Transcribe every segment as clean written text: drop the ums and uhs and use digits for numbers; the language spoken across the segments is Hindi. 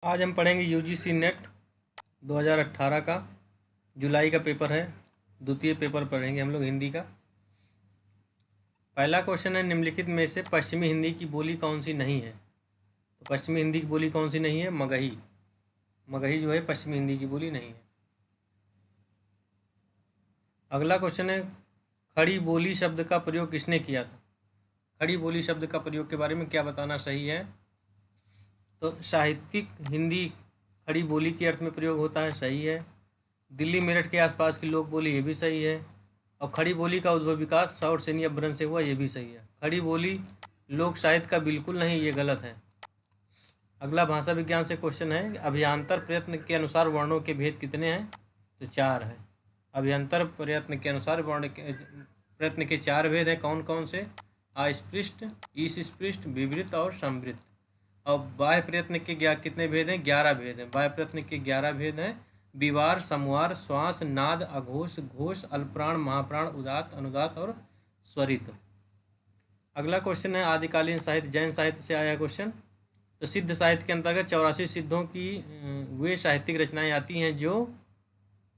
आज हम पढ़ेंगे यूजीसी नेट 2018 का जुलाई का पेपर है। द्वितीय पेपर पढ़ेंगे हम लोग हिंदी का। पहला क्वेश्चन है, निम्नलिखित में से पश्चिमी हिंदी की बोली कौन सी नहीं है। तो पश्चिमी हिंदी की बोली कौन सी नहीं है? मगही। मगही जो है पश्चिमी हिंदी की बोली नहीं है। अगला क्वेश्चन है, खड़ी बोली शब्द का प्रयोग किसने किया था। खड़ी बोली शब्द का प्रयोग के बारे में क्या बताना सही है। तो साहित्यिक हिंदी खड़ी बोली के अर्थ में प्रयोग होता है, सही है। दिल्ली मेरठ के आसपास की लोक बोली, ये भी सही है। और खड़ी बोली का उद्भव विकास सौर सैनी अपभ्रंश से हुआ, ये भी सही है। खड़ी बोली लोक साहित्य का बिल्कुल नहीं, ये गलत है। अगला भाषा विज्ञान से क्वेश्चन है, अभियांतर प्रयत्न के अनुसार वर्णों के भेद कितने हैं। तो 4 है। अभियांतर प्रयत्न के अनुसार प्रयत्न के 4 भेद हैं। कौन कौन से? अस्पृष्ट, ईसस्पृष्ट, विवृत और संवृत। और बाह्य प्रयत्न के कितने भेद हैं? 11 भेद हैं। बाह्य प्रयत्न के 11 भेद हैं। विवार, समवार, श्वास, नाद, अघोष, घोष, अल्पप्राण, महाप्राण, उदात, अनुदात और स्वरित। अगला क्वेश्चन है, आदिकालीन साहित्य जैन साहित्य से आया क्वेश्चन। तो सिद्ध साहित्य के अंतर्गत 84 सिद्धों की वे साहित्यिक रचनाएं आती हैं जो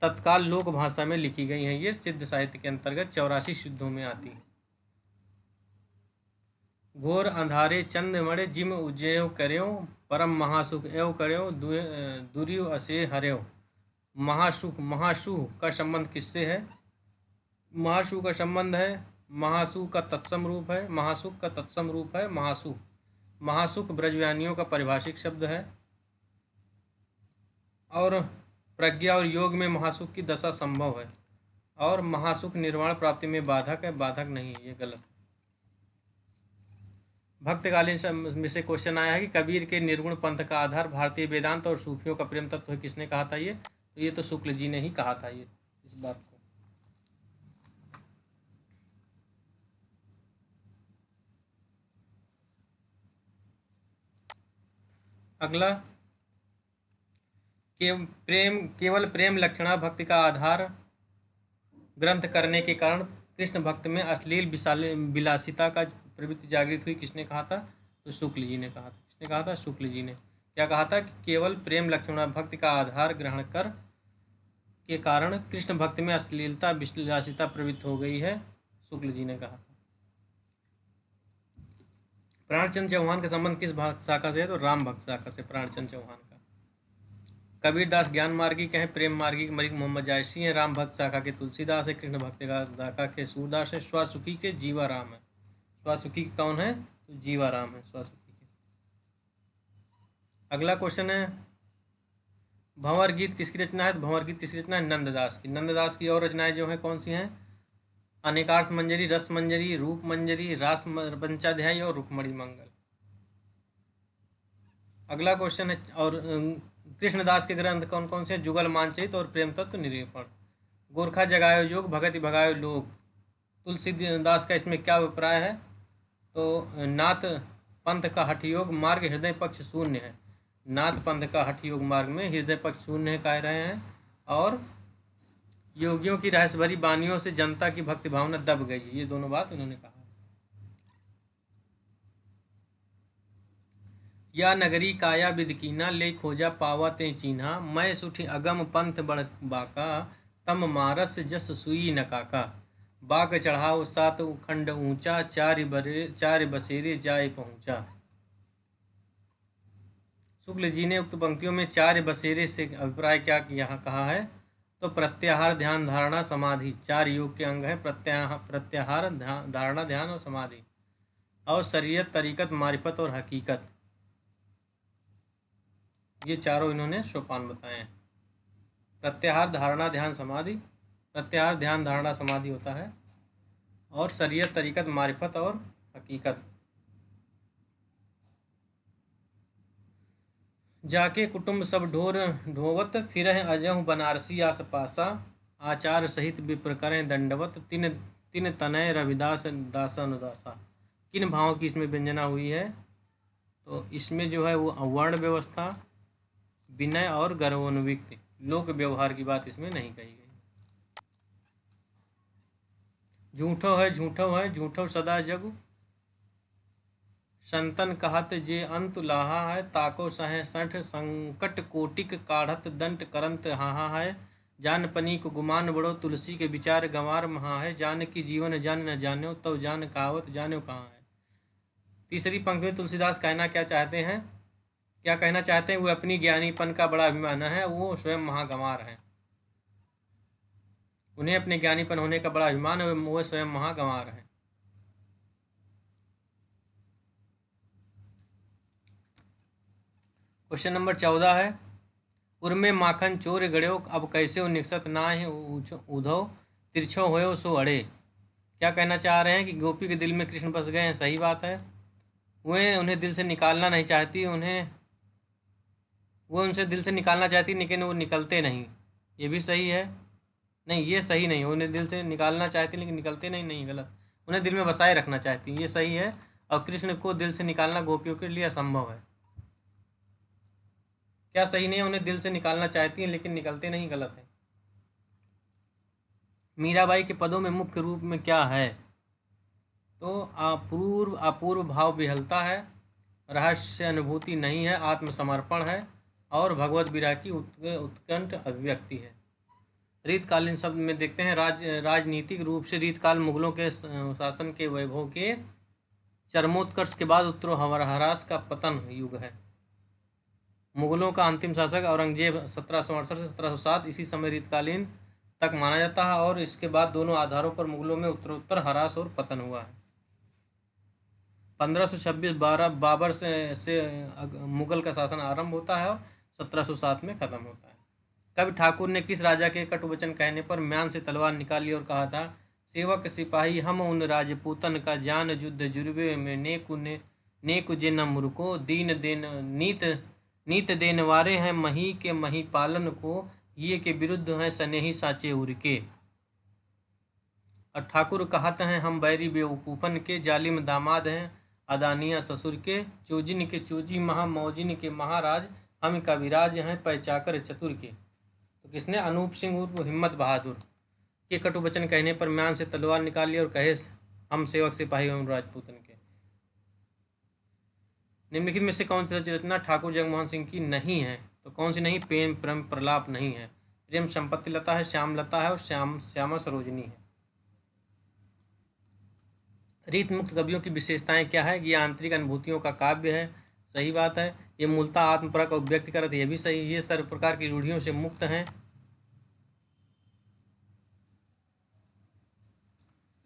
तत्काल लोक भाषा में लिखी गई हैं। ये सिद्ध साहित्य के अंतर्गत 84 सिद्धों में आती हैं। घोर अंधारे चंद्रमणि जिम उज्जैव कर्यो, परम महासुख एव कर्यो, दुर्यु असे हर्यो। महासुख, महासु का संबंध किससे है? महासु का संबंध है, महासु का तत्सम रूप है, महासुख का तत्सम रूप है महासु। महासुख ब्रजव्यानियों का पारिभाषिक शब्द है। और प्रज्ञा और योग में महासुख की दशा संभव है। और महासुख निर्वाण प्राप्ति में बाधक है, बाधक नहीं है, ये गलत है। भक्तकालीन में से क्वेश्चन आया है कि कबीर के निर्गुण पंथ का आधार भारतीय वेदांत और सूफियों का प्रेम तत्व है, किसने कहा था ये? तो ये तो शुक्ल जी ने ही कहा था ये इस बात को। अगला, केवल प्रेम लक्षणा भक्ति का आधार ग्रंथ करने के कारण कृष्ण भक्त में अश्लील विलासिता का प्रवृत्ति जागृत हुई, किसने कहा था? तो शुक्ल जी ने कहा था। किसने कहा था? शुक्ल जी ने। क्या कहा था? कि केवल प्रेम लक्षणा भक्ति का आधार ग्रहण कर के कारण कृष्ण भक्त में अश्लीलता विलासिता प्रवृत्त हो गई है, शुक्ल जी ने कहा था। प्राणचंद चौहान का संबंध किस शाखा से है? तो राम भक्त शाखा से प्राणचंद चौहान का। कबीरदास ज्ञान मार्गी के हैं, प्रेम मार्गी के मलिक मोहम्मद जायसी हैं, राम भक्त शाखा के तुलसीदास है, कृष्ण भक्त शाखा के सूरदास है, स्वासुखी के जीवाराम है। स्वासुखी कौन है? तो जीवाराम है स्वासुखी के। अगला क्वेश्चन है, भंवर गीत किसकी रचना है? भंवर गीत किसकी रचना है? नंददास की। नंददास की और रचनाएं जो हैं कौन सी हैं? अनेकार्थ मंजरी, रस मंजरी, रूप मंजरी, रास पंचाध्यायी और रुक्मणी मंगल। अगला क्वेश्चन है, और कृष्णदास के ग्रंथ कौन कौन से? जुगल मानचित और प्रेम तत्व निरूपण। गोरखा जगायो योग, भगति भगायो लोग। तुलसीदास का इसमें क्या अभिप्राय है? तो नाथ पंथ का हठ योग मार्ग हृदय पक्ष शून्य है। नाथ पंथ का हठ योग मार्ग में हृदय पक्ष शून्य कह रहे हैं। और योगियों की रहस्य भरी बानियों से जनता की भक्ति भावना दब गई है, ये दोनों बात उन्होंने कहा। या नगरी काया बिदकीना, ले खोजा पावा ते चीन्हा, मैं सुठी अगम पंथ बड़ बाका, तम मारस जस सुई नकाका। बाग चढ़ाओ 7 खंड ऊंचा, 4 बसेरे जाए पहुंचा। शुक्ल जी ने उक्त पंक्तियों में 4 बसेरे से अभिप्राय क्या यहाँ कहा है? तो प्रत्याहार, ध्यान, धारणा, समाधि 4 योग के अंग हैं। प्रत्याहार, धारणा, ध्यान और समाधि। और शरीयत, तरीकत, मारिफत और हकीकत, ये चारों इन्होंने सोपान बताए हैं। प्रत्याहार, धारणा, ध्यान, समाधि। प्रत्याहार, ध्यान, धारणा, समाधि होता है। और शरीयत, तरीकत, मारिफत और हकीकत। जाके कुटुंब सब ढोर ढोवत, फिर अजहु बनारसी आस पासा, आचार सहित विप्र करें दंडवत, तिन तनय रविदास दासा अनुदासा। किन भावों की इसमें व्यंजना हुई है? तो इसमें जो है वो वर्ण व्यवस्था, विनय और गर्वोन्विक्त लोक व्यवहार की बात इसमें नहीं कही गई। झूठो है झूठो है झूठो सदा जग, संतन कहत जे अंत लाहा है, ताको सहे सठ संकट कोटिक काढ़त दंट करंत हाहा है। जान पनी को गुमान बड़ो, तुलसी के विचार गंवार महा है। जान की जीवन जान न जान्यो, तब जान कहावत जान्यो कहाँ है। तीसरी पंक्ति में तुलसीदास कहना क्या चाहते हैं, क्या कहना चाहते हैं? वो अपनी ज्ञानीपन का बड़ा अभिमान है, वो स्वयं महागंवार है। उन्हें अपने ज्ञानीपन होने का बड़ा अभिमान है, वो स्वयं महागंवार है। क्वेश्चन नंबर 14 है, उर्मे माखन चोर गड़्यो, अब कैसे हो निकसत ना है उधो, तिरछो होयो सो अड़े। क्या कहना चाह रहे हैं कि गोपी के दिल में कृष्ण बस गए हैं, सही बात है। वह उन्हें दिल से निकालना नहीं चाहती, वो उनसे दिल से निकालना चाहती, लेकिन वो निकलते नहीं, ये भी सही है। नहीं, ये सही नहीं, उन्हें दिल से निकालना चाहती लेकिन निकलते नहीं, नहीं गलत। उन्हें दिल में बसाए रखना चाहती, ये सही है। और कृष्ण को दिल से निकालना गोपियों के लिए असंभव है। क्या सही नहीं है? उन्हें दिल से निकालना चाहती हैं लेकिन निकलते नहीं, गलत है। मीराबाई के पदों में मुख्य रूप में क्या है? तो अपूर्व भाव विहलता है, रहस्य अनुभूति नहीं है, आत्मसमर्पण है, और भगवत विरह की उत्कंठ अभिव्यक्ति है। रीतकालीन शब्द में देखते हैं, राजनीतिक रूप से रीतकाल मुगलों के शासन के वैभव के चरमोत्कर्ष के बाद उत्तरोत्तर का पतन युग है। मुगलों का अंतिम शासक औरंगजेब 1768 से 1707 इसी समय रीतकालीन तक माना जाता है, और इसके बाद दोनों आधारों पर मुगलों में उत्तरोत्तर ह्रास और पतन हुआ है। 1526 बाबर से मुगल का शासन आरंभ होता है और 1707 में खत्म होता है। कवि ठाकुर ने किस राजा के कटुवचन कहने पर म्यान से तलवार निकाली और कहा था, सेवक सिपाही हम उन राजपूतन का, जान युद्ध जुर्बे में नेकु जे न मुर्को, दीन देन नीत देन वारे हैं मही के मही पालन को, ये के विरुद्ध हैं सनेही साचे उरके। और ठाकुर कहते हैं, हम बैरी बेवकूफ़न के, जालिम दामाद हैं अदानिया ससुर के, चोजिन के चोजी महा मौजिन के महाराज, हम कविराज हैं पैचाकर चतुर के। तो किसने? अनूप सिंह उर्फ हिम्मत बहादुर के कटुवचन कहने पर म्यान से तलवार निकाली और कहे, हम सेवक सिपाही एवं राजपूतन के। निम्नलिखित में से कौन सी रचना ठाकुर जगमोहन सिंह की नहीं है? तो कौन सी नहीं? प्रेम प्रेम प्रलाप नहीं है, प्रेम संपत्ति लता है, श्याम लता है, और श्यामा सरोजनी है। रीत मुक्त कवियों की विशेषताएं क्या है? ये आंतरिक अनुभूतियों का काव्य है, सही बात है। ये मूलतः आत्मपरा को व्यक्त करते, ये भी सही। ये सर्व प्रकार की रूढ़ियों से मुक्त हैं,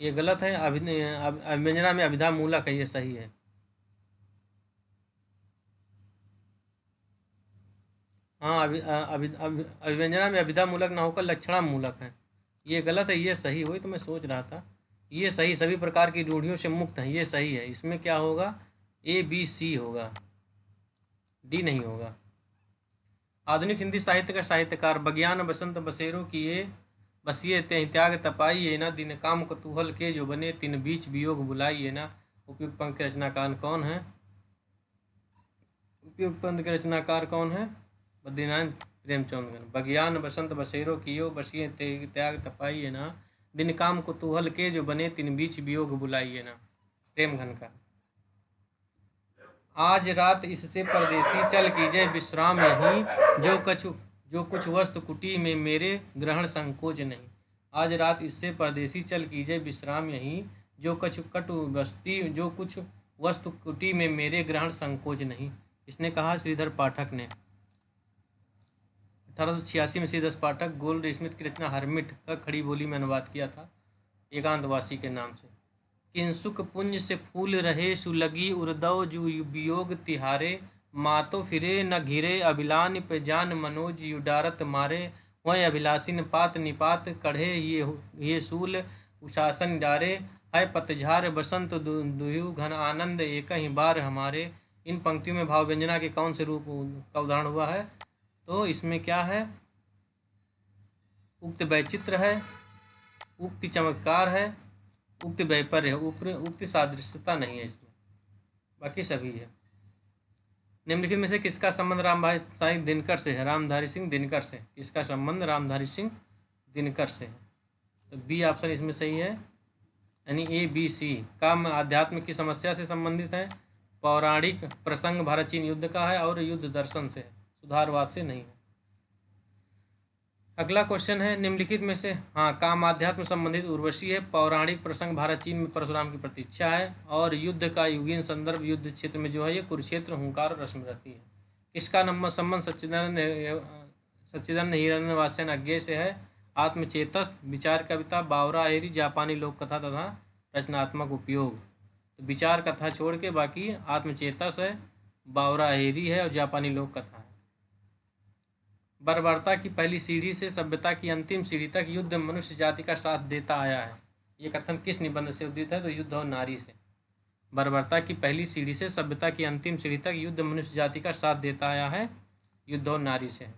ये गलत है। अभिव्यंजना में अभिधा मूलक है, ये सही है। हाँ, अभिव्यंजना में अभिधा मूलक ना होकर लक्षणा मूलक है, ये गलत है। ये सही, वही तो मैं सोच रहा था, ये सही। सभी प्रकार की रूढ़ियों से मुक्त है, ये सही है। इसमें क्या होगा? ABC होगा, D नहीं होगा। आधुनिक हिंदी साहित्य का साहित्यकार बज्ञान बसंत बसेरो किए, बसिए त्याग तपाई ये ना, दिन काम कतूहल के जो बने, तिन बीच वियोग बुलाई ये ना। उपयुक्त पंक्ति के रचनाकार कौन है? उपयुक्त पंक्ति के रचनाकार कौन है? बद्रीनाथ प्रेमचंद। बज्ञान बसंत बसेरो कियो, बसिए त्याग तपाई ये ना, दिन काम कुतूहल के जो बने, तिन बीच वियोग बुलाई ये ना, प्रेमघन का। आज रात इससे परदेसी चल कीजिए विश्राम यहीं, जो कुछ वस्तु कुटी में मेरे ग्रहण संकोच नहीं। आज रात इससे परदेसी चल कीजिए विश्राम यहीं, जो कुछ वस्तु कुटी में मेरे ग्रहण संकोच नहीं। इसने कहा श्रीधर पाठक ने। 1886 में श्रीधर पाठक गोल्ड स्मिथ की रचना हरमिट का खड़ी बोली में अनुवाद किया था, एकांतवासी के नाम से। किंसुक पुंज से फूल रहे सुलगी उर्दव जु वियोग तिहारे, मातो फिरे न घिरे अभिलान पे जान मनोज युडारत मारे, वह अभिलाषिन पात निपात कढ़े ये सूल उशासन डारे, है पतझार बसंत दुयु घन आनंद एक ही बार हमारे। इन पंक्तियों में भाव व्यंजना के कौन से रूप का उदाहरण हुआ है? तो इसमें क्या है? उक्त वैचित्र है, उक्ति चमत्कार है, उक्ति वैपर्य है, उक्ति सादृश्यता नहीं है इसमें, बाकी सभी है। निम्नलिखित में से किसका संबंध रामधारी दिनकर से है? रामधारी सिंह दिनकर से। किसका संबंध? रामधारी सिंह दिनकर से है। तो B ऑप्शन इसमें सही है, यानी ABC। काम आध्यात्म की समस्या से संबंधित है, पौराणिक प्रसंग भारत चीन युद्ध का है और युद्ध दर्शन से है, सुधारवाद से नहीं है। अगला क्वेश्चन है निम्नलिखित में से काम आध्यात्म संबंधित उर्वशी है, पौराणिक प्रसंग भारत चीन में परशुराम की प्रतीक्षा है, और युद्ध का युगीन संदर्भ युद्ध क्षेत्र में जो है ये कुरुक्षेत्र हुंकार और रश्मिरथी है। इसका नंबर संबंध सच्चिदानंद हिरण्यवासन अज्ञेय से है। आत्मचेतस, विचार कविता, बावरा अहेरी, जापानी लोक कथा तथा रचनात्मक उपयोग। तो विचार कथा छोड़ के बाकी आत्मचेतस है, बावरा अहेरी है और जापानी लोक कथा है। बर्बरता की पहली सीढ़ी से सभ्यता की अंतिम सीढ़ी तक युद्ध मनुष्य जाति का साथ देता आया है। ये कथन किस निबंध से उद्धृत है? तो युद्ध और नारी से। बर्बरता की पहली सीढ़ी से सभ्यता की अंतिम सीढ़ी तक युद्ध मनुष्य जाति का साथ देता आया है, युद्ध और नारी से।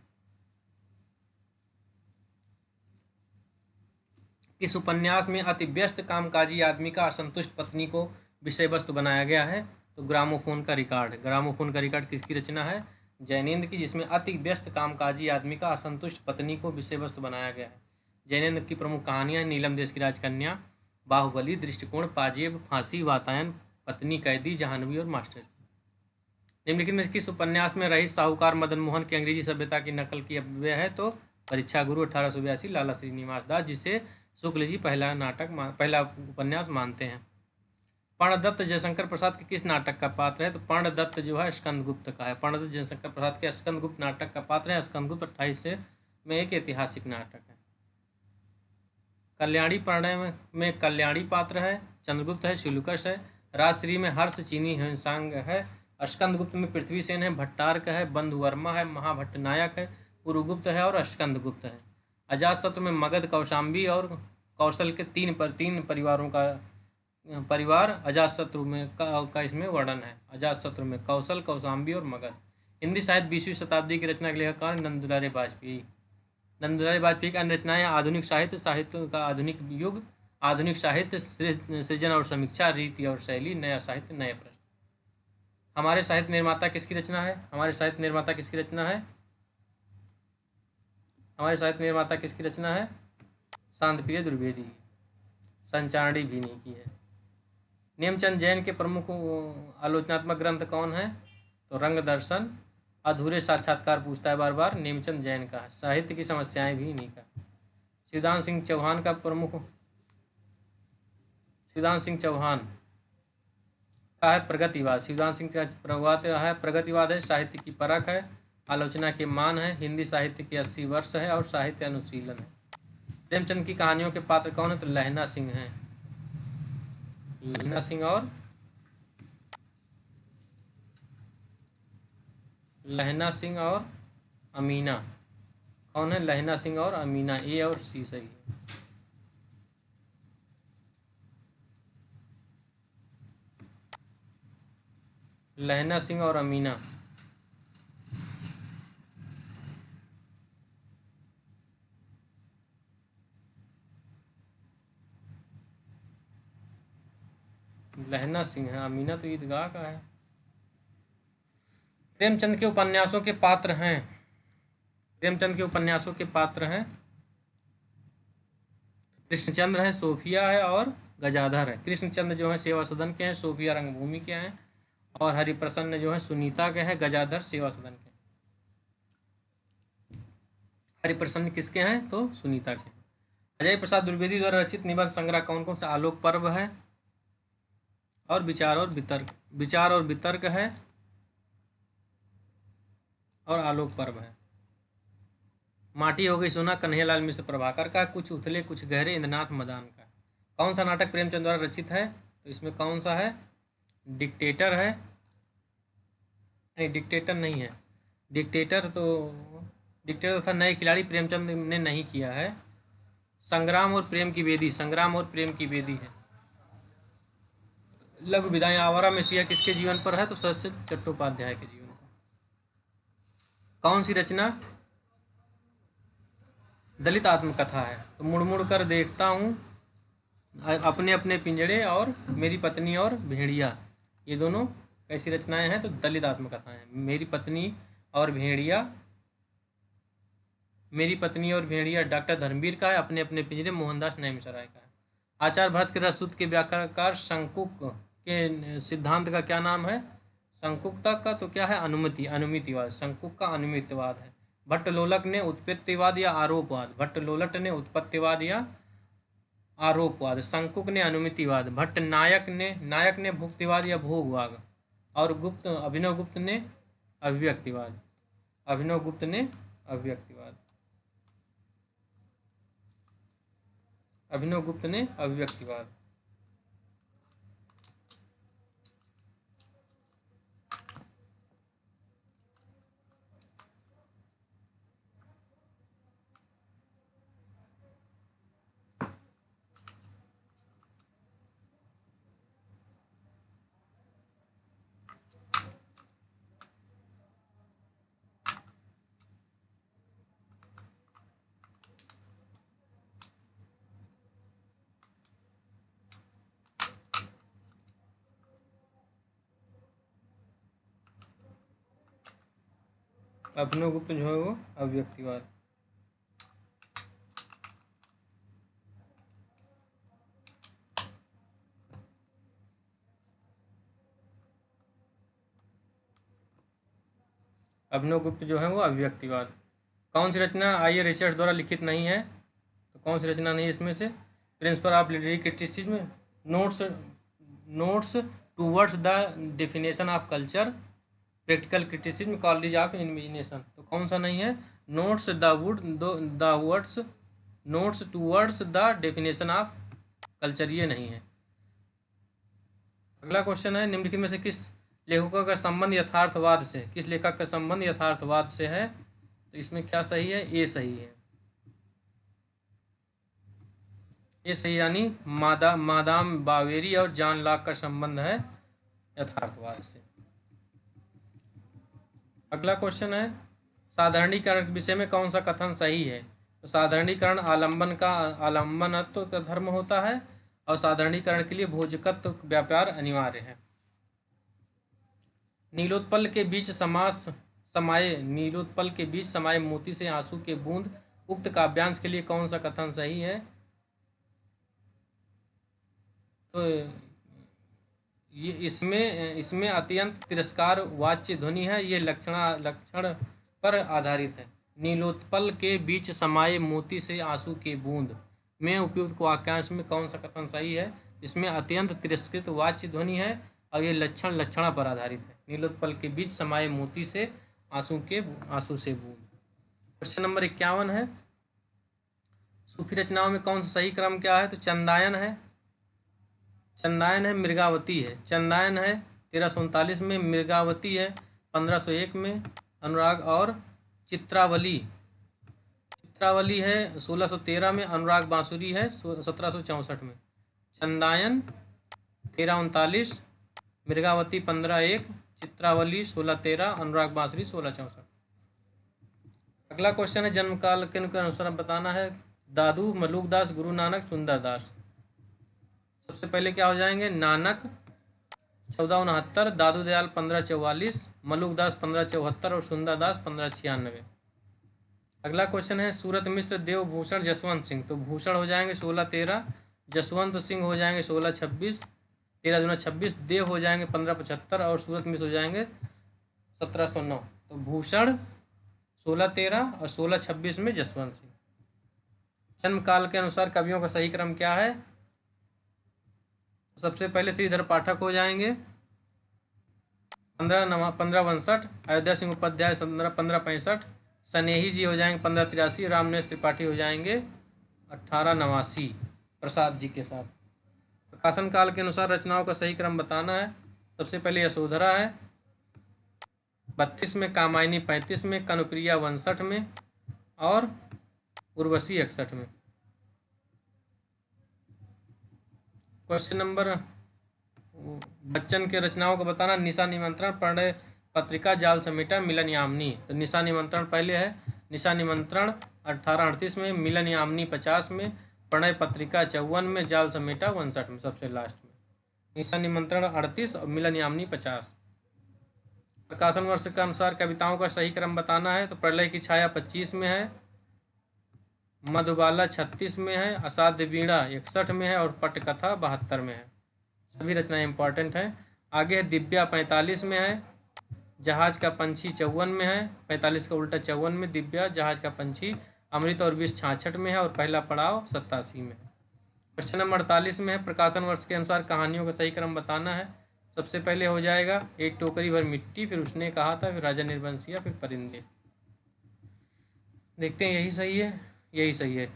इस उपन्यास में अति व्यस्त कामकाजी आदमी का असंतुष्ट पत्नी को विषय वस्तु बनाया गया है। तो ग्रामोफोन का रिकॉर्ड, ग्रामोफोन का रिकॉर्ड किसकी रचना है? जैनेन्द्र की, जिसमें अति व्यस्त कामकाजी आदमी का असंतुष्ट पत्नी को विषय वस्तु बनाया गया है। जैनेन्द्र की प्रमुख कहानियां नीलम देश की राजकन्या, बाहुबली, दृष्टिकोण, पाजेब, फांसी, वातायन, पत्नी कैदी, जाह्नवी और मास्टर। निम्नलिखित में किस उपन्यास में रईस साहूकार मदन मोहन की अंग्रेजी सभ्यता की नकल की अव्यय है? तो परीक्षा गुरु 1882, लाला श्रीनिवास दास, जिसे शुक्ल जी पहला उपन्यास मानते हैं। पर्णदत्त जयशंकर प्रसाद के किस नाटक का पात्र है? तो पर्णदत्त जो है स्कंदगुप्त का है। पर्णदत्त जयशंकर प्रसाद के स्कंदगुप्त नाटक का पात्र है। स्कंदगुप्त 28 में एक ऐतिहासिक नाटक है। कल्याणी प्रणय में कल्याणी पात्र है। चंद्रगुप्त है, शुल्कस है। राजश्री में हर्ष चीनी हिंसांग है। स्कंदगुप्त में पृथ्वी सेन है, भट्टार्क है, बंधुवर्मा है, महाभट्ट नायक है, पुरुगुप्त है और स्कंदगुप्त है। अजातशत्रु में मगध, कौशाम्बी और कौशल के तीन परिवारों का परिवार अजातशत्रु में का इसमें वर्णन है। अजातशत्रु में कौशल, कौशाम्बी और मगध। हिंदी साहित्य 20वीं शताब्दी की रचना के लेखक नंदलाल वाजपेयी। नंदलाल वाजपेयी की अन्य रचनाएं आधुनिक साहित्य का आधुनिक युग, आधुनिक साहित्य सृजन और समीक्षा, रीति और शैली, नया साहित्य, नए प्रश्न। हमारे साहित्य निर्माता किसकी रचना है? हमारे साहित्य निर्माता किसकी रचना है? हमारे साहित्य निर्माता किसकी रचना है? शांतिप्रिय द्विवेदी। संचारणी भीनी की है। नेमचंद जैन के प्रमुख आलोचनात्मक ग्रंथ कौन है? तो रंग दर्शन, अधूरे साक्षात्कार पूछता है बार बार, नेमचंद जैन का है। साहित्य की समस्याएं भी इन्हीं का। शिवदान सिंह चौहान का है प्रगतिवाद। शिवदान सिंह का प्रगतिवाद है। साहित्य की परख है, आलोचना के मान है, हिंदी साहित्य के 80 वर्ष है और साहित्य अनुशीलन है। प्रेमचंद की कहानियों के पात्र कौन है? तो लहना सिंह हैं। लहना सिंह और अमीना। कौन है? लहना सिंह और अमीना। ए और सी सही है। लहना सिंह और अमीना। लहना सिंह है, अमीना तो ईदगाह का है। प्रेमचंद के उपन्यासों के पात्र हैं। प्रेमचंद के उपन्यासों के पात्र हैं कृष्णचंद्र है, सोफिया है और गजाधर है। कृष्णचंद्र जो है सेवा सदन के हैं, सोफिया रंगभूमि के हैं और हरिप्रसन्न जो है सुनीता के हैं, गजाधर सेवा सदन के। हरिप्रसन्न किसके हैं? तो सुनीता के। अजय प्रसाद द्विवेदी द्वारा रचित निबंध संग्रह कौन कौन सा? आलोक पर्व है और विचार और वितर्क है और आलोक पर्व है। माटी हो गई सोना कन्हैयालाल मिश्र प्रभाकर का। कुछ उथले कुछ गहरे इंद्रनाथ मदान का। कौन सा नाटक प्रेमचंद द्वारा रचित है? तो इसमें कौन सा है? डिक्टेटर है। नहीं, डिक्टेटर नहीं है। डिक्टेटर था नए खिलाड़ी, प्रेमचंद ने नहीं किया है। संग्राम और प्रेम की वेदी है। लघु विधाएं आवारा में सिया किसके जीवन पर है? तो शरद चट्टोपाध्याय के जीवन पर। कौन सी रचना? दलित आत्मकथा है। तो मुड़ मुड़ कर देखता हूँ, अपने अपने पिंजड़े और मेरी पत्नी और भेड़िया, ये दोनों कैसी रचनाएं हैं? तो दलित आत्मकथाएं। मेरी पत्नी और भेड़िया डॉक्टर धर्मवीर का है। अपने अपने पिंजरे मोहनदास नैमिषारय का है। आचार्य भरत के रससूत्र के व्याकरणकार शंकुक के सिद्धांत का क्या नाम है? शंकुकता का तो क्या है, अनुमिति, अनुमितिवाद, शंकुक का अनुमितिवाद है। भट्टलोलक ने उत्पत्तिवाद या आरोपवाद, भट्टलोलक ने उत्पत्तिवाद या आरोपवाद, शंकुक ने अनुमितिवाद, भट्ट नायक ने भुक्तिवाद या भोगवाद, और अभिनव गुप्त ने अभिव्यक्तिवाद, अभिनव गुप्त ने अभिव्यक्तिवाद, अभिनव गुप्त ने अभिव्यक्तिवाद। अभिनव गुप्त जो है वो अभिव्यक्तिवाद। अभिनव गुप्त जो है वो अभिव्यक्तिवाद। कौन सी रचना आई रिचर्ड द्वारा लिखित नहीं है, तो कौन सी रचना नहीं है इसमें से, principle of literary criticism, notes towards the definition of culture, practical criticism, college of imagination. तो कौन सा नहीं है, notes towards the definition of culture, ये नहीं है। अगला क्वेश्चन है, निम्नलिखित में से किस लेखकों का संबंध यथार्थवाद से, किस लेखक का संबंध यथार्थवाद से है, तो इसमें क्या सही है, ए सही है, ये सही, यानी मादाम बावेरी और जॉन लॉक का संबंध है यथार्थवाद से। अगला क्वेश्चन है, साधारणीकरण के विषय में कौन सा कथन सही है, तो साधारणीकरण आलम्बनत्व का धर्म होता है, और साधारणीकरण के लिए भोजकत्व व्यापार अनिवार्य है। नीलोत्पल के बीच समाये मोती से आंसू के बूंद, उक्त काव्यांश के लिए कौन सा कथन सही है, तो ये इसमें अत्यंत तिरस्कार वाच्य ध्वनि है, ये लक्षण पर आधारित है। नीलोत्पल के बीच समाये मोती से आंसू के बूंद में उपयुक्त वाक्यांश में कौन सा कथन सही है, इसमें अत्यंत तिरस्कृत वाच्य ध्वनि है, और ये लक्षण पर आधारित है। नीलोत्पल के बीच समाये मोती से आंसू से बूंद। क्वेश्चन नंबर 51 है, सूफी रचनाओं में कौन सा सही क्रम क्या है, तो चंदायन है, मृगावती है। चंदायन है 1339 में, मृगावती है 1501 में, अनुराग और चित्रावली है 1613 में, अनुराग बांसुरी है 1764 में। चंदायन 1339, मृगावती 1501, चित्रावली 1613, अनुराग बांसुरी 1664। अगला क्वेश्चन है, जन्म काल के अनुसार बताना है, दादू, मलुकदास, गुरु नानक, सुंदरदास। सबसे पहले क्या हो जाएंगे, नानक 1469, दादू दयाल 1544, मलुकदास 1574 और सुंदरदास 1596। अगला क्वेश्चन है, सूरत मिश्र, देव भूषण, जसवंत सिंह। तो भूषण हो जाएंगे 1613, जसवंत सिंह हो जाएंगे 1626, 13 दूना 26, देव हो जाएंगे 1575 और सूरत मिश्र हो जाएंगे 1709। तो भूषण 1613 और 1626 में जसवंत सिंह। जन्म काल के अनुसार कवियों का सही क्रम क्या है, सबसे पहले श्रीधर पाठक हो जाएंगे 1562, अयोध्या सिंह उपाध्याय 1565, स्नेही जी हो जाएंगे 1583, रामनेश त्रिपाठी हो जाएंगे 1889 प्रसाद जी के साथ। प्रकाशन काल के अनुसार रचनाओं का सही क्रम बताना है। सबसे पहले यशोधरा है 32 में, कामायनी 35 में, कनुप्रिया 59 में और उर्वशी 61 में। क्वेश्चन नंबर, बच्चन के रचनाओं को बताना, निशा निमंत्रण, प्रणय पत्रिका, जाल समेटा, मिलन यामिनी। तो निशा निमंत्रण पहले है, निशा निमंत्रण 1838 में, मिलन यामिनी 50 में, प्रणय पत्रिका 54 में, जाल समेटा 59 में, सबसे लास्ट में। निशा निमंत्रण 38 और मिलन यामिनी 50। प्रकाशन वर्ष के अनुसार कविताओं का सही क्रम बताना है। तो प्रलय की छाया 25 में है, मधुबाला 36 में है, असाध्य वीणा 61 में है और पटकथा 72 में है। सभी रचनाएं इंपॉर्टेंट हैं। आगे है दिव्या 45 में है, जहाज का पंछी 54 में है, 45 का उल्टा 54 में दिव्या जहाज का पंछी, अमृत और विष 66 में है और पहला पड़ाव 87 में है। क्वेश्चन नंबर 48 में है प्रकाशन वर्ष के अनुसार कहानियों का सही क्रम बताना है। सबसे पहले हो जाएगा एक टोकरी भर मिट्टी, फिर उसने कहा था, फिर राजा निर्बंसिया, फिर परिंदे। देखते हैं यही सही है, यही सही है।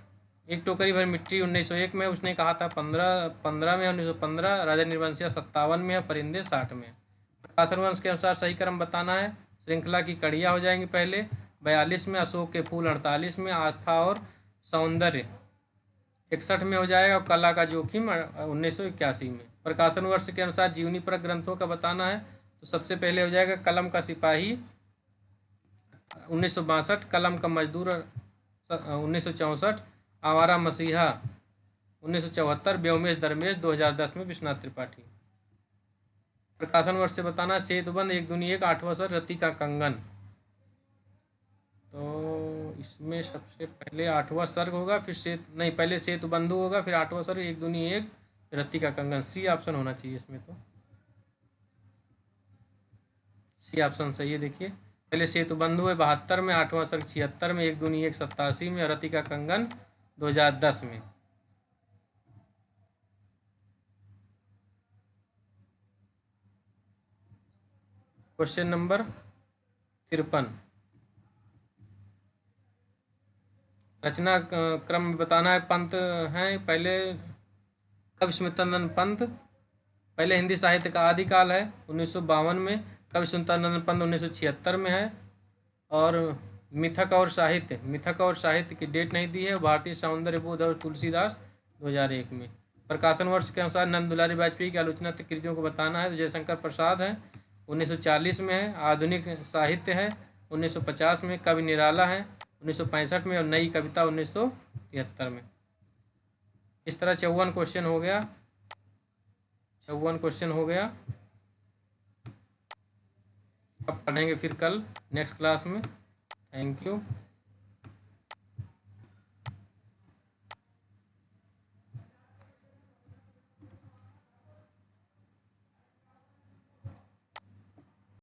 एक टोकरी भर मिट्टी 1901 में, उसने कहा था 15 में, 1915, राजा निर्बंसिया 57 में है, परिंदे 60 में है। प्रकाशन वंश के अनुसार सही क्रम बताना है। श्रृंखला की कड़ियाँ हो जाएंगी पहले 42 में, अशोक के फूल 48 में, आस्था और सौंदर्य 61 में हो जाएगा और कला का जोखिम 1981 में। प्रकाशन वर्ष के अनुसार जीवनी परक ग्रंथों का बताना है। तो सबसे पहले हो जाएगा कलम का सिपाही 1962, कलम का मजदूर 1964, आवारा मसीहा 1974, व्योमेश दरमेश 2010 में, विश्वनाथ त्रिपाठी। प्रकाशन वर्ष से बताना सेतुबंध 1 दूनी 1, 8वां सर्ग रति का कंगन। तो इसमें सबसे पहले 8वां सर्ग होगा, फिर पहले सेतुबंधु होगा, फिर 8वां सर्ग 1 दूनी 1, रति का कंगन। सी ऑप्शन होना चाहिए इसमें, तो सी ऑप्शन सही है। देखिए पहले सेतुबंधु है 72 में, 8वां सर्ग 76 में, 1 दूनी 1 87 में, रति का कंगन 2010 में। क्वेश्चन नंबर 53, रचना क्रम बताना है। पंत हैं पहले कवि सुमित्रानंद पंत, पहले हिंदी साहित्य का आदिकाल है 1952 में, कवि सुमित्रानंद पंत 1976 में है। और मिथक और साहित्य की डेट नहीं दी है। भारतीय सौंदर्य बोध और तुलसीदास 2001 में। प्रकाशन वर्ष के अनुसार नंद दुलारी वाजपेयी की आलोचना कृतियों को बताना है। तो जयशंकर प्रसाद है 1940 में है। आधुनिक साहित्य है 1950 में। कवि निराला है 1965 में और नई कविता 1973 में। इस तरह 54 क्वेश्चन हो गया, 54 क्वेश्चन हो गया। अब पढ़ेंगे फिर कल नेक्स्ट क्लास में। Thank you.